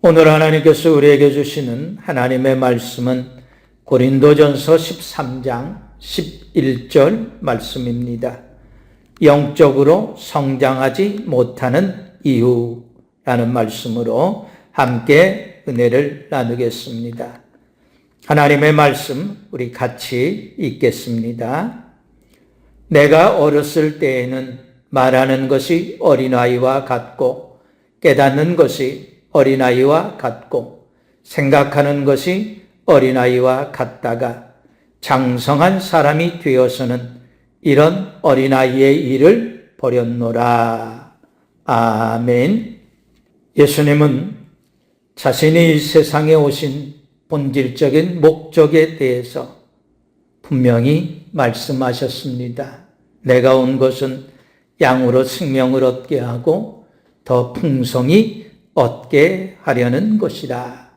오늘 하나님께서 우리에게 주시는 하나님의 말씀은 고린도전서 13장 11절 말씀입니다. 영적으로 성장하지 못하는 이유라는 말씀으로 함께 은혜를 나누겠습니다. 하나님의 말씀 우리 같이 읽겠습니다. 내가 어렸을 때에는 말하는 것이 어린아이와 같고 깨닫는 것이 어린아이와 같고 생각하는 것이 어린아이와 같다가 장성한 사람이 되어서는 이런 어린아이의 일을 버렸노라. 아멘. 예수님은 자신이 이 세상에 오신 본질적인 목적에 대해서 분명히 말씀하셨습니다. 내가 온 것은 양으로 생명을 얻게 하고 더 풍성히 얻게 하려는 것이라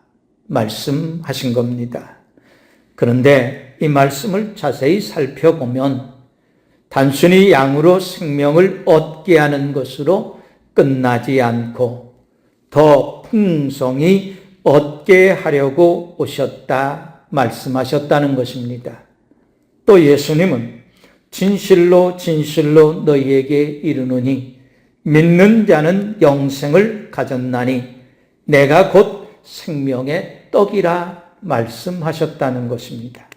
말씀하신 겁니다. 그런데 이 말씀을 자세히 살펴보면 단순히 양으로 생명을 얻게 하는 것으로 끝나지 않고 더 풍성히 얻게 하려고 오셨다 말씀하셨다는 것입니다. 또 예수님은 진실로 진실로 너희에게 이르노니 믿는 자는 영생을 가졌나니 내가 곧 생명의 떡이라 말씀하셨다는 것입니다.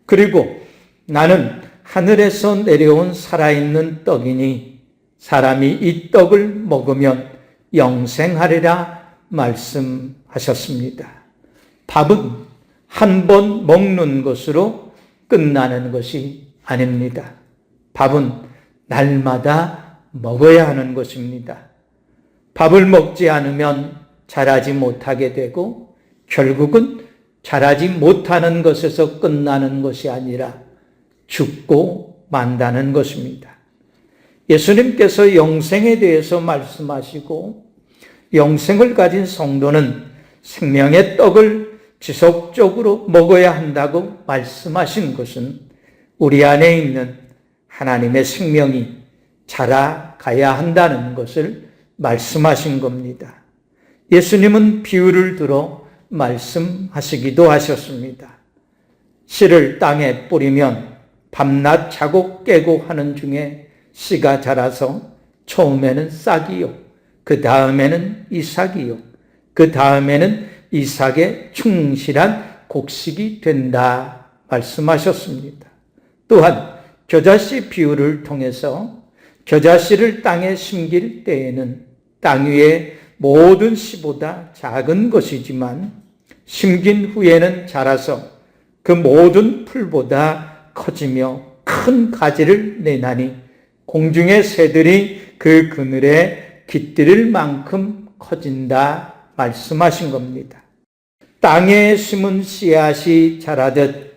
그리고 나는 하늘에서 내려온 살아있는 떡이니 사람이 이 떡을 먹으면 영생하리라 말씀하셨습니다. 밥은 한 번 먹는 것으로 끝나는 것이 아닙니다. 밥은 날마다 먹어야 하는 것입니다. 밥을 먹지 않으면 자라지 못하게 되고 결국은 자라지 못하는 것에서 끝나는 것이 아니라 죽고 만다는 것입니다. 예수님께서 영생에 대해서 말씀하시고 영생을 가진 성도는 생명의 떡을 지속적으로 먹어야 한다고 말씀하신 것은 우리 안에 있는 하나님의 생명이 자라가야 한다는 것을 말씀하신 겁니다. 예수님은 비유를 들어 말씀하시기도 하셨습니다. 씨를 땅에 뿌리면 밤낮 자고 깨고 하는 중에 씨가 자라서 처음에는 싹이요, 그 다음에는 이삭이요, 그 다음에는 이삭의 충실한 곡식이 된다 말씀하셨습니다. 또한 겨자씨 비유를 통해서 겨자씨를 땅에 심길 때에는 땅 위의 모든 씨보다 작은 것이지만 심긴 후에는 자라서 그 모든 풀보다 커지며 큰 가지를 내나니 공중의 새들이 그 그늘에 깃들일 만큼 커진다 말씀하신 겁니다. 땅에 심은 씨앗이 자라듯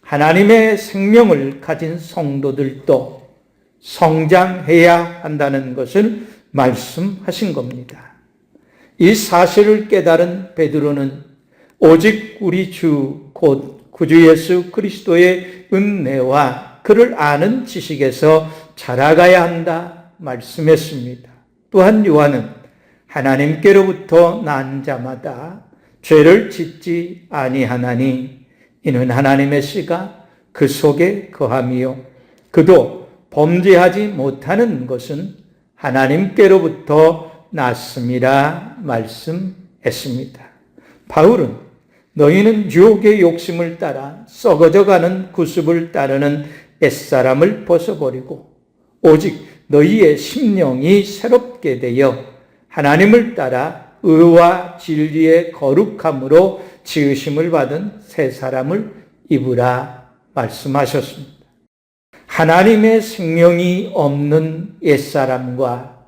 하나님의 생명을 가진 성도들도 성장해야 한다는 것을 말씀하신 겁니다. 이 사실을 깨달은 베드로는 오직 우리 주 곧 구주 예수 그리스도의 은혜와 그를 아는 지식에서 자라가야 한다 말씀했습니다. 또한 요한은 하나님께로부터 난 자마다 죄를 짓지 아니하나니 이는 하나님의 씨가 그 속에 거함이요 그도 범죄하지 못하는 것은 하나님께로부터 났음이라 말씀했습니다. 바울은 너희는 유혹의 욕심을 따라 썩어져가는 구습을 따르는 옛사람을 벗어버리고 오직 너희의 심령이 새롭게 되어 하나님을 따라 의와 진리의 거룩함으로 지으심을 받은 새 사람을 입으라 말씀하셨습니다. 하나님의 생명이 없는 옛사람과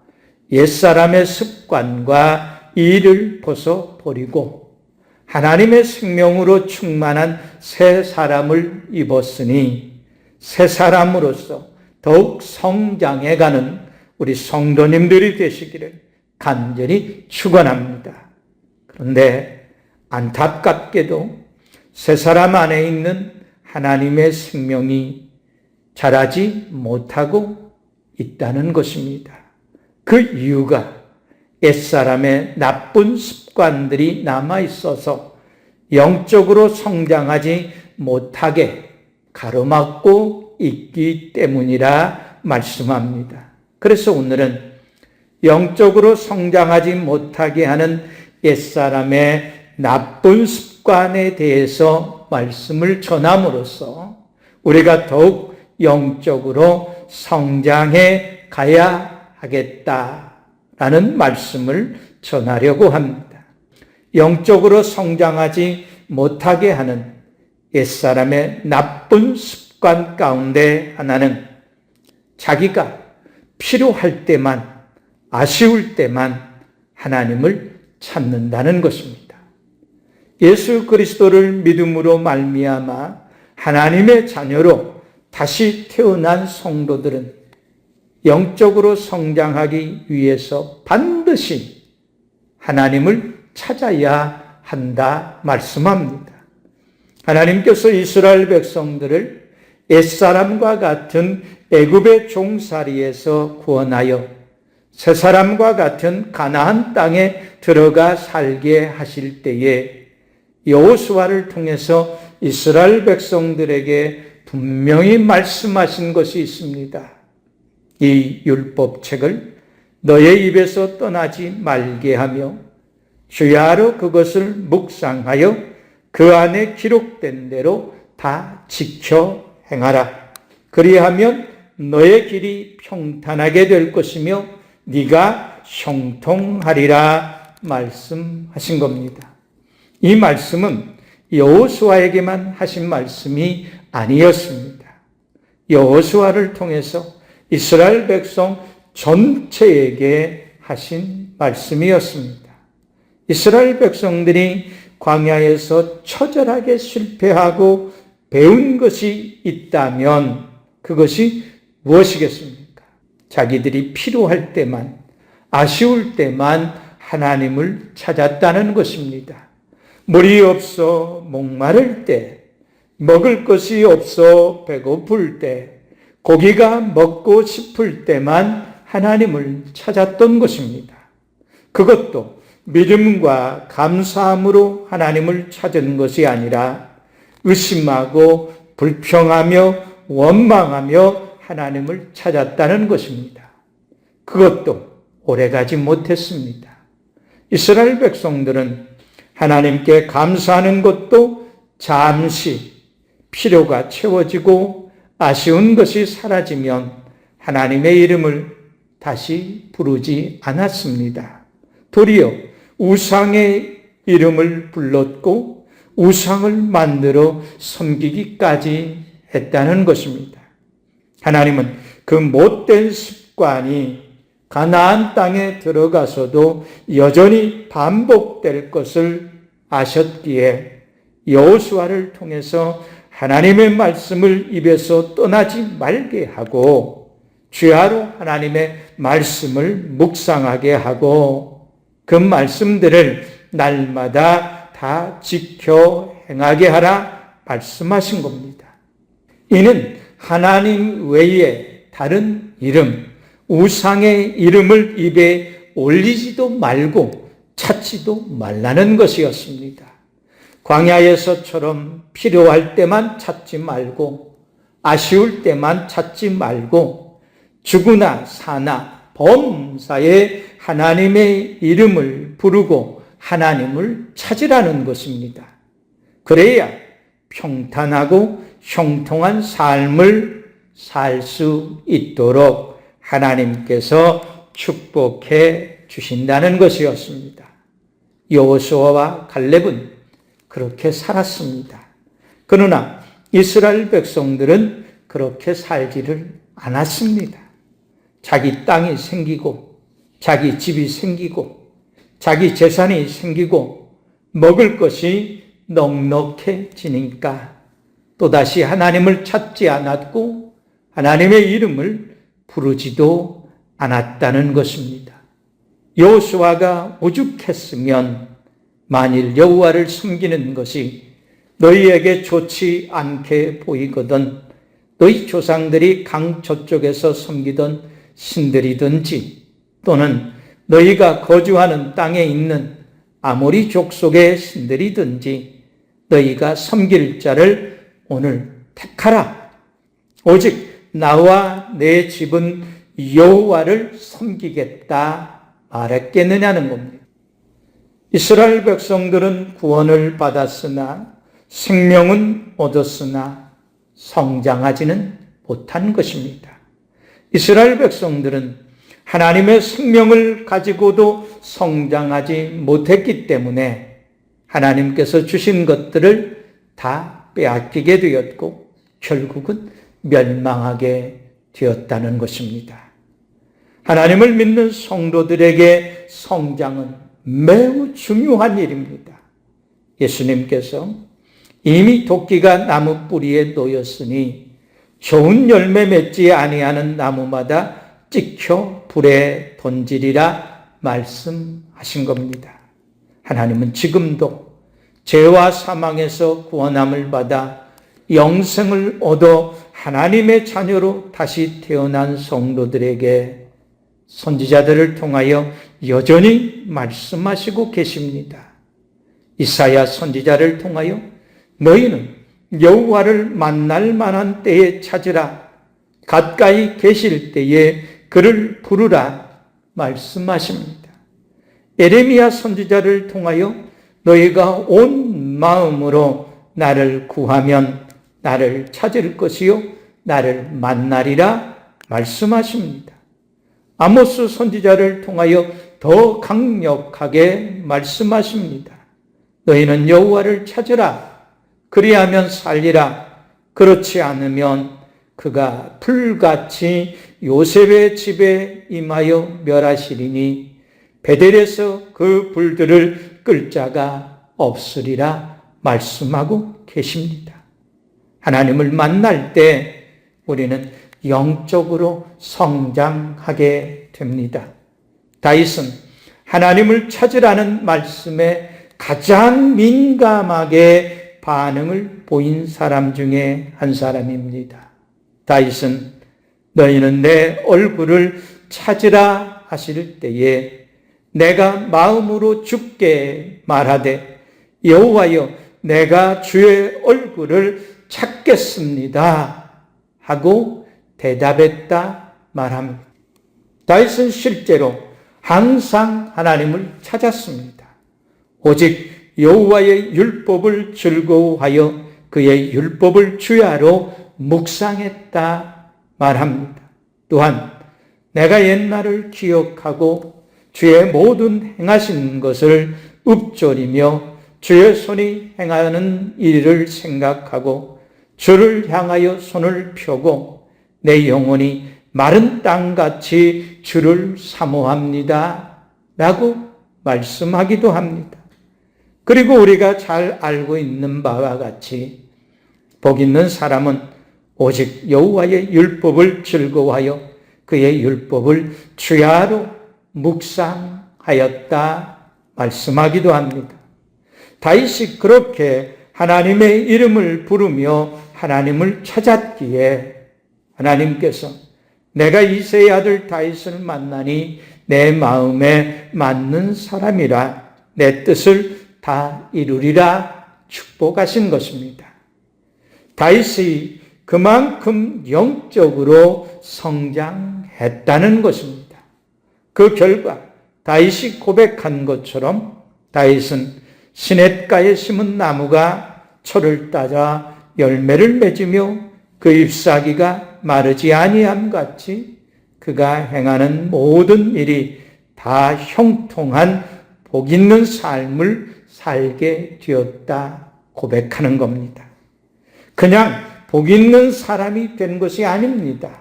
옛사람의 습관과 일을 벗어버리고 하나님의 생명으로 충만한 새 사람을 입었으니 새 사람으로서 더욱 성장해가는 우리 성도님들이 되시기를 간절히 축원합니다. 그런데 안타깝게도 새 사람 안에 있는 하나님의 생명이 자라지 못하고 있다는 것입니다. 그 이유가 옛사람의 나쁜 습관들이 남아있어서 영적으로 성장하지 못하게 가로막고 있기 때문이라 말씀합니다. 그래서 오늘은 영적으로 성장하지 못하게 하는 옛사람의 나쁜 습관에 대해서 말씀을 전함으로써 우리가 더욱 영적으로 성장해 가야 하겠다라는 말씀을 전하려고 합니다. 영적으로 성장하지 못하게 하는 옛사람의 나쁜 습관 가운데 하나는 자기가 필요할 때만, 아쉬울 때만 하나님을 찾는다는 것입니다. 예수 그리스도를 믿음으로 말미암아 하나님의 자녀로 다시 태어난 성도들은 영적으로 성장하기 위해서 반드시 하나님을 찾아야 한다 말씀합니다. 하나님께서 이스라엘 백성들을 옛사람과 같은 애굽의 종살이에서 구원하여 새 사람과 같은 가나안 땅에 들어가 살게 하실 때에 여호수아를 통해서 이스라엘 백성들에게 분명히 말씀하신 것이 있습니다. 이 율법책을 너의 입에서 떠나지 말게 하며 주야로 그것을 묵상하여 그 안에 기록된 대로 다 지켜 행하라. 그리하면 너의 길이 평탄하게 될 것이며 네가 형통하리라 말씀하신 겁니다. 이 말씀은 여호수아에게만 하신 말씀이 아니었습니다. 여호수아를 통해서 이스라엘 백성 전체에게 하신 말씀이었습니다. 이스라엘 백성들이 광야에서 처절하게 실패하고 배운 것이 있다면 그것이 무엇이겠습니까? 자기들이 필요할 때만, 아쉬울 때만 하나님을 찾았다는 것입니다. 물이 없어 목마를 때, 먹을 것이 없어 배고플 때, 고기가 먹고 싶을 때만 하나님을 찾았던 것입니다. 그것도 믿음과 감사함으로 하나님을 찾은 것이 아니라 의심하고 불평하며 원망하며 하나님을 찾았다는 것입니다. 그것도 오래가지 못했습니다. 이스라엘 백성들은 하나님께 감사하는 것도 잠시 필요가 채워지고 아쉬운 것이 사라지면 하나님의 이름을 다시 부르지 않았습니다. 도리어 우상의 이름을 불렀고 우상을 만들어 섬기기까지 했다는 것입니다. 하나님은 그 못된 습관이 가나안 땅에 들어가서도 여전히 반복될 것을 아셨기에 여호수아를 통해서 하나님의 말씀을 입에서 떠나지 말게 하고 주야로 하나님의 말씀을 묵상하게 하고 그 말씀들을 날마다 다 지켜 행하게 하라 말씀하신 겁니다. 이는 하나님 외에 다른 이름, 우상의 이름을 입에 올리지도 말고 찾지도 말라는 것이었습니다. 광야에서처럼 필요할 때만 찾지 말고 아쉬울 때만 찾지 말고 죽으나 사나 범사에 하나님의 이름을 부르고 하나님을 찾으라는 것입니다. 그래야 평탄하고 형통한 삶을 살 수 있도록 하나님께서 축복해 주신다는 것이었습니다. 여호수아와 갈렙은 그렇게 살았습니다. 그러나 이스라엘 백성들은 그렇게 살지를 않았습니다. 자기 땅이 생기고 자기 집이 생기고 자기 재산이 생기고 먹을 것이 넉넉해지니까 또다시 하나님을 찾지 않았고 하나님의 이름을 부르지도 않았다는 것입니다. 여호수아가 오죽했으면 만일 여호와를 섬기는 것이 너희에게 좋지 않게 보이거든 너희 조상들이 강 저쪽에서 섬기던 신들이든지 또는 너희가 거주하는 땅에 있는 아모리 족속의 신들이든지 너희가 섬길 자를 오늘 택하라. 오직 나와 내 집은 여호와를 섬기겠다 말했겠느냐는 겁니다. 이스라엘 백성들은 구원을 받았으나 생명은 얻었으나 성장하지는 못한 것입니다. 이스라엘 백성들은 하나님의 생명을 가지고도 성장하지 못했기 때문에 하나님께서 주신 것들을 다 빼앗기게 되었고 결국은 멸망하게 되었다는 것입니다. 하나님을 믿는 성도들에게 성장은 매우 중요한 일입니다. 예수님께서 이미 도끼가 나무 뿌리에 놓였으니 좋은 열매 맺지 아니하는 나무마다 찍혀 불에 던지리라 말씀하신 겁니다. 하나님은 지금도 죄와 사망에서 구원함을 받아 영생을 얻어 하나님의 자녀로 다시 태어난 성도들에게 선지자들을 통하여 여전히 말씀하시고 계십니다. 이사야 선지자를 통하여 너희는 여호와를 만날 만한 때에 찾으라. 가까이 계실 때에 그를 부르라 말씀하십니다. 에레미야 선지자를 통하여 너희가 온 마음으로 나를 구하면 나를 찾을 것이요 나를 만나리라 말씀하십니다. 아모스 선지자를 통하여 더 강력하게 말씀하십니다. 너희는 여호와를 찾으라. 그리하면 살리라. 그렇지 않으면 그가 불같이 요셉의 집에 임하여 멸하시리니 베델에서 그 불들을 끌 자가 없으리라 말씀하고 계십니다. 하나님을 만날 때 우리는 영적으로 성장하게 됩니다. 다윗은 하나님을 찾으라는 말씀에 가장 민감하게 반응을 보인 사람 중에 한 사람입니다. 다윗은 너희는 내 얼굴을 찾으라 하실 때에 내가 마음으로 주께 말하되 여호와여 내가 주의 얼굴을 찾겠습니다 하고 대답했다 말합니다. 다윗은 실제로 항상 하나님을 찾았습니다. 오직 여호와의 율법을 즐거워하여 그의 율법을 주야로 묵상했다 말합니다. 또한 내가 옛날을 기억하고 주의 모든 행하신 것을 읊조리며 주의 손이 행하는 일을 생각하고 주를 향하여 손을 펴고 내 영혼이 마른 땅같이 주를 사모합니다 라고 말씀하기도 합니다. 그리고 우리가 잘 알고 있는 바와 같이 복 있는 사람은 오직 여호와의 율법을 즐거워하여 그의 율법을 주야로 묵상하였다 말씀하기도 합니다. 다윗이 그렇게 하나님의 이름을 부르며 하나님을 찾았기에 하나님께서 내가 이새의 아들 다윗을 만나니 내 마음에 맞는 사람이라 내 뜻을 다 이루리라 축복하신 것입니다. 다윗이 그만큼 영적으로 성장했다는 것입니다. 그 결과 다윗이 고백한 것처럼 다윗은 시냇가에 심은 나무가 철을 따자 열매를 맺으며 그 잎사귀가 마르지 아니함 같이 그가 행하는 모든 일이 다 형통한 복 있는 삶을 살게 되었다 고백하는 겁니다. 그냥 복 있는 사람이 된 것이 아닙니다.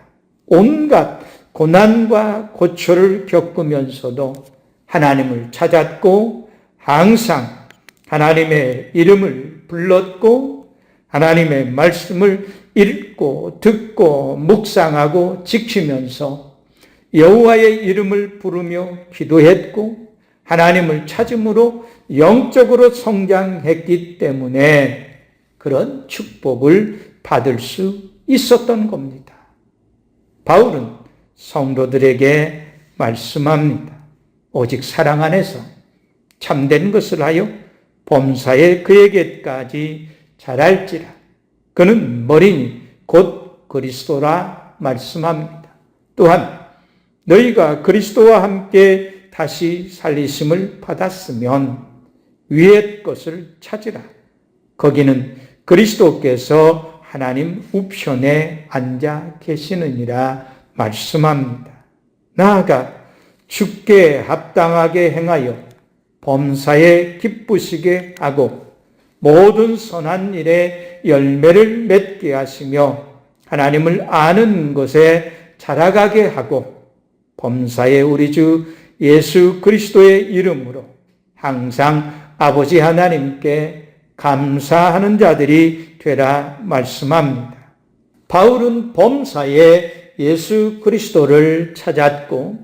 온갖 고난과 고초를 겪으면서도 하나님을 찾았고 항상 하나님의 이름을 불렀고 하나님의 말씀을 읽고 듣고 묵상하고 지키면서 여호와의 이름을 부르며 기도했고 하나님을 찾음으로 영적으로 성장했기 때문에 그런 축복을 받을 수 있었던 겁니다. 바울은 성도들에게 말씀합니다. 오직 사랑 안에서 참된 것을 하여 범사에 그에게까지 자랄지라. 그는 머리니 곧 그리스도라 말씀합니다. 또한 너희가 그리스도와 함께 다시 살리심을 받았으면 위의 것을 찾으라. 거기는 그리스도께서 하나님 우편에 앉아 계시느니라 말씀합니다. 나아가 주께 합당하게 행하여 범사에 기쁘시게 하고 모든 선한 일에 열매를 맺게 하시며 하나님을 아는 것에 자라가게 하고 범사에 우리 주 예수 그리스도의 이름으로 항상 아버지 하나님께 감사하는 자들이 되라 말씀합니다. 바울은 범사에 예수 그리스도를 찾았고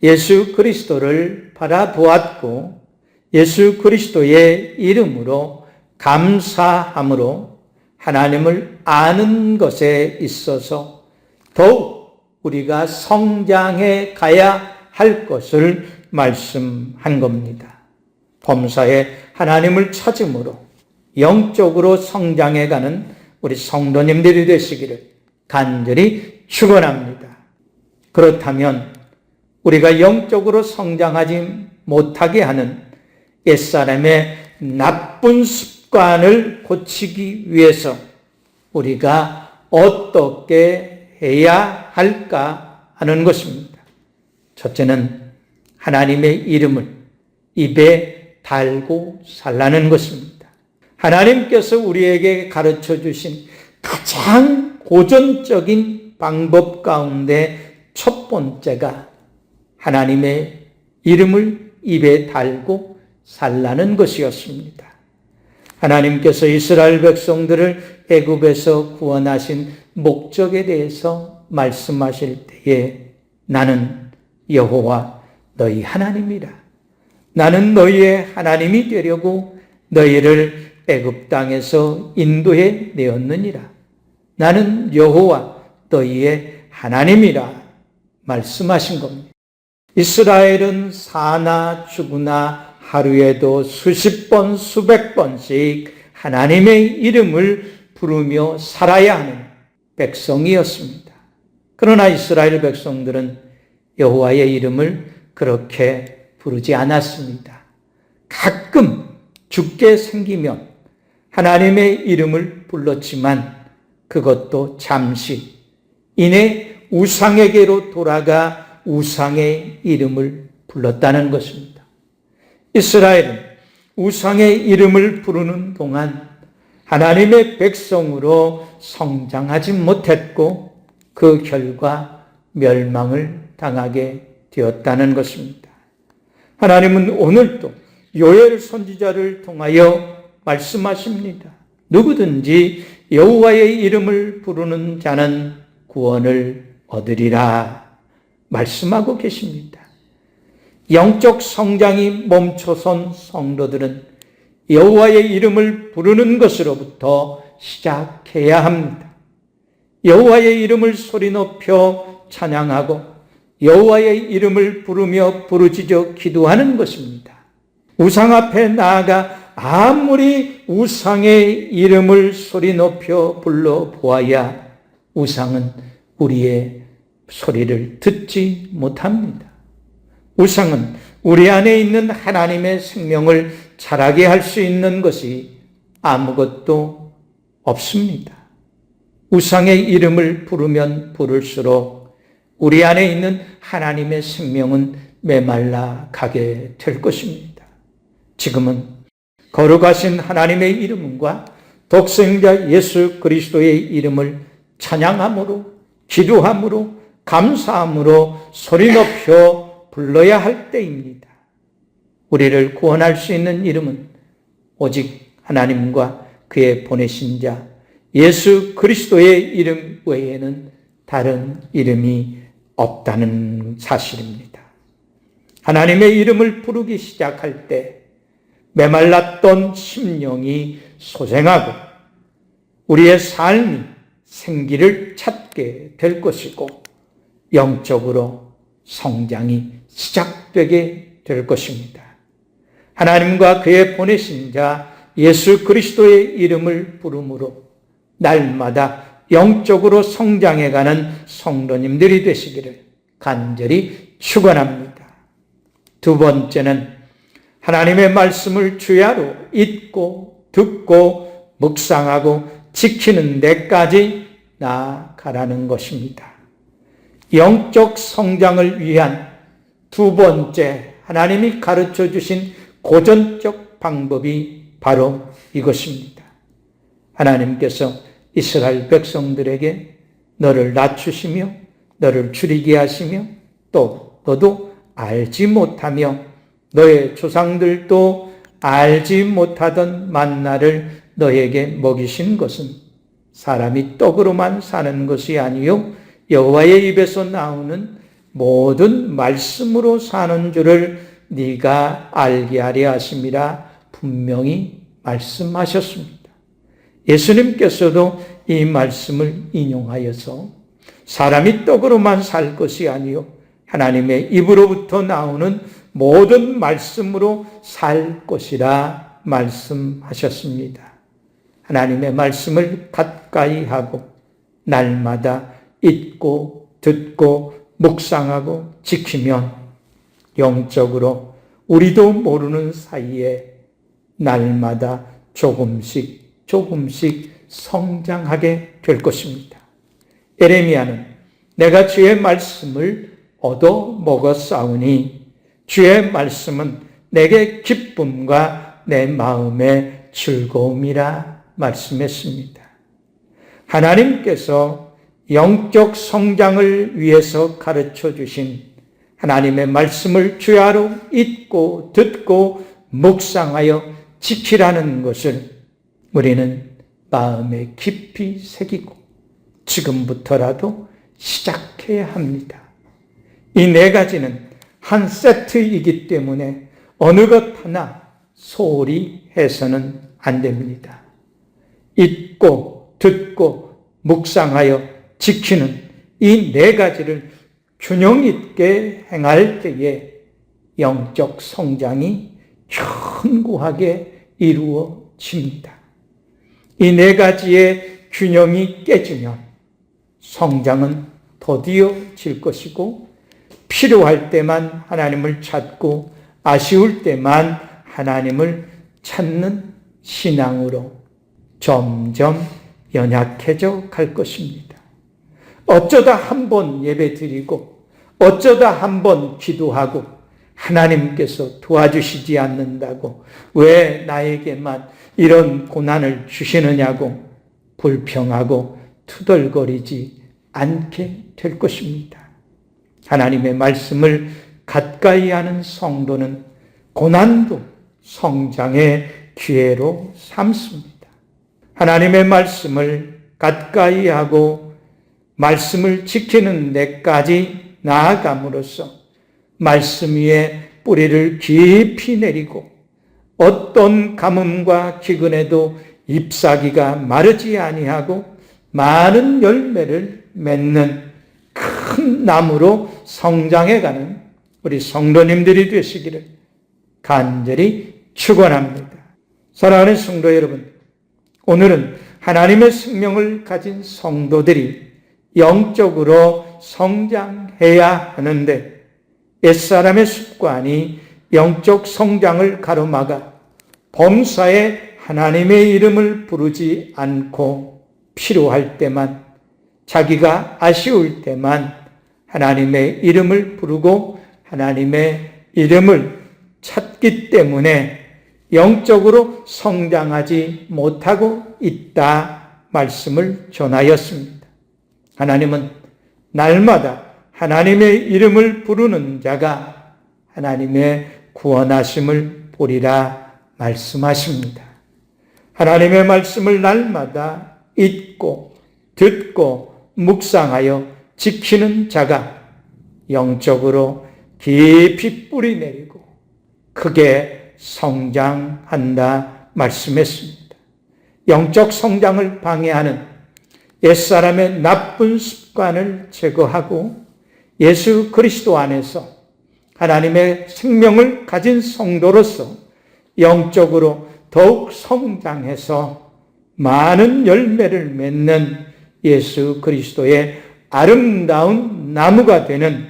예수 그리스도를 바라보았고 예수 그리스도의 이름으로 감사함으로 하나님을 아는 것에 있어서 더욱 우리가 성장해 가야 할 것을 말씀한 겁니다. 범사에 하나님을 찾음으로 영적으로 성장해 가는 우리 성도님들이 되시기를 간절히 축원합니다. 그렇다면 우리가 영적으로 성장하지 못하게 하는 옛사람의 나쁜 습관을 고치기 위해서 우리가 어떻게 해야 할까 하는 것입니다. 첫째는 하나님의 이름을 입에 달고 살라는 것입니다. 하나님께서 우리에게 가르쳐 주신 가장 고전적인 방법 가운데 첫 번째가 하나님의 이름을 입에 달고 살라는 것이었습니다. 하나님께서 이스라엘 백성들을 애굽에서 구원하신 목적에 대해서 말씀하실 때에 나는 여호와 너희 하나님이라. 나는 너희의 하나님이 되려고 너희를 애굽 땅에서 인도해 내었느니라. 나는 여호와 너희의 하나님이라 말씀하신 겁니다. 이스라엘은 사나 죽으나 하루에도 수십 번 수백 번씩 하나님의 이름을 부르며 살아야 하는 백성이었습니다. 그러나 이스라엘 백성들은 여호와의 이름을 그렇게 부르지 않았습니다. 가끔 죽게 생기면 하나님의 이름을 불렀지만 그것도 잠시 이내 우상에게로 돌아가 우상의 이름을 불렀다는 것입니다. 이스라엘은 우상의 이름을 부르는 동안 하나님의 백성으로 성장하지 못했고 그 결과 멸망을 당하게 되었다는 것입니다. 하나님은 오늘도 요엘 선지자를 통하여 말씀하십니다. 누구든지 여호와의 이름을 부르는 자는 구원을 얻으리라 말씀하고 계십니다. 영적 성장이 멈춰선 성도들은 여호와의 이름을 부르는 것으로부터 시작해야 합니다. 여호와의 이름을 소리 높여 찬양하고 여호와의 이름을 부르며 부르짖어 기도하는 것입니다. 우상 앞에 나아가 아무리 우상의 이름을 소리 높여 불러보아야 우상은 우리의 소리를 듣지 못합니다. 우상은 우리 안에 있는 하나님의 생명을 자라게 할 수 있는 것이 아무것도 없습니다. 우상의 이름을 부르면 부를수록 우리 안에 있는 하나님의 생명은 메말라 가게 될 것입니다. 지금은 거룩하신 하나님의 이름과 독생자 예수 그리스도의 이름을 찬양함으로 기도함으로 감사함으로 소리 높여 불러야 할 때입니다. 우리를 구원할 수 있는 이름은 오직 하나님과 그의 보내신 자 예수 그리스도의 이름 외에는 다른 이름이 없다는 사실입니다. 하나님의 이름을 부르기 시작할 때 메말랐던 심령이 소생하고 우리의 삶이 생기를 찾게 될 것이고 영적으로 성장이 시작되게 될 것입니다. 하나님과 그의 보내신 자 예수 그리스도의 이름을 부름으로 날마다 영적으로 성장해가는 성도님들이 되시기를 간절히 축원합니다. 두 번째는 하나님의 말씀을 주야로 읽고 듣고 묵상하고 지키는 데까지 나아가라는 것입니다. 영적 성장을 위한 두 번째 하나님이 가르쳐 주신 고전적 방법이 바로 이것입니다. 하나님께서 이스라엘 백성들에게 너를 낮추시며 너를 줄이게 하시며 또 너도 알지 못하며 너의 조상들도 알지 못하던 만나를 너에게 먹이신 것은 사람이 떡으로만 사는 것이 아니요 여호와의 입에서 나오는 모든 말씀으로 사는 줄을 네가 알게 하려 하심이라 분명히 말씀하셨습니다. 예수님께서도 이 말씀을 인용하여서 사람이 떡으로만 살 것이 아니요 하나님의 입으로부터 나오는 모든 말씀으로 살 것이라 말씀하셨습니다. 하나님의 말씀을 가까이 하고 날마다 읽고 듣고 묵상하고 지키면 영적으로 우리도 모르는 사이에 날마다 조금씩 성장하게 될 것입니다. 예레미야는 내가 주의 말씀을 얻어 먹었사오니 주의 말씀은 내게 기쁨과 내 마음의 즐거움이라 말씀했습니다. 하나님께서 영적 성장을 위해서 가르쳐 주신 하나님의 말씀을 주야로 읽고 듣고 묵상하여 지키라는 것을 우리는 마음에 깊이 새기고 지금부터라도 시작해야 합니다. 이 네 가지는 한 세트이기 때문에 어느 것 하나 소홀히 해서는 안 됩니다. 읽고 듣고 묵상하여 지키는 이 네 가지를 균형 있게 행할 때에 영적 성장이 견고하게 이루어집니다. 이 네 가지의 균형이 깨지면 성장은 더디어질 것이고 필요할 때만 하나님을 찾고 아쉬울 때만 하나님을 찾는 신앙으로 점점 연약해져 갈 것입니다. 어쩌다 한 번 예배 드리고 어쩌다 한 번 기도하고 하나님께서 도와주시지 않는다고 왜 나에게만 이런 고난을 주시느냐고 불평하고 투덜거리지 않게 될 것입니다. 하나님의 말씀을 가까이 하는 성도는 고난도 성장의 기회로 삼습니다. 하나님의 말씀을 가까이 하고 말씀을 지키는 데까지 나아감으로써 말씀 위에 뿌리를 깊이 내리고 어떤 가뭄과 기근에도 잎사귀가 마르지 아니하고 많은 열매를 맺는 큰 나무로 성장해가는 우리 성도님들이 되시기를 간절히 축원합니다. 사랑하는 성도 여러분, 오늘은 하나님의 생명을 가진 성도들이 영적으로 성장해야 하는데 옛사람의 습관이 영적 성장을 가로막아 범사에 하나님의 이름을 부르지 않고 필요할 때만 자기가 아쉬울 때만 하나님의 이름을 부르고 하나님의 이름을 찾기 때문에 영적으로 성장하지 못하고 있다 말씀을 전하였습니다. 하나님은 날마다 하나님의 이름을 부르는 자가 하나님의 구원하심을 보리라 말씀하십니다. 하나님의 말씀을 날마다 읽고 듣고 묵상하여 지키는 자가 영적으로 깊이 뿌리 내리고 크게 성장한다 말씀했습니다. 영적 성장을 방해하는 옛사람의 나쁜 습관을 제거하고 예수 그리스도 안에서 하나님의 생명을 가진 성도로서 영적으로 더욱 성장해서 많은 열매를 맺는 예수 그리스도의 아름다운 나무가 되는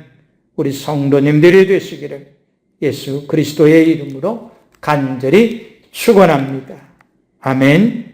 우리 성도님들이 되시기를 예수 그리스도의 이름으로 간절히 축원합니다. 아멘.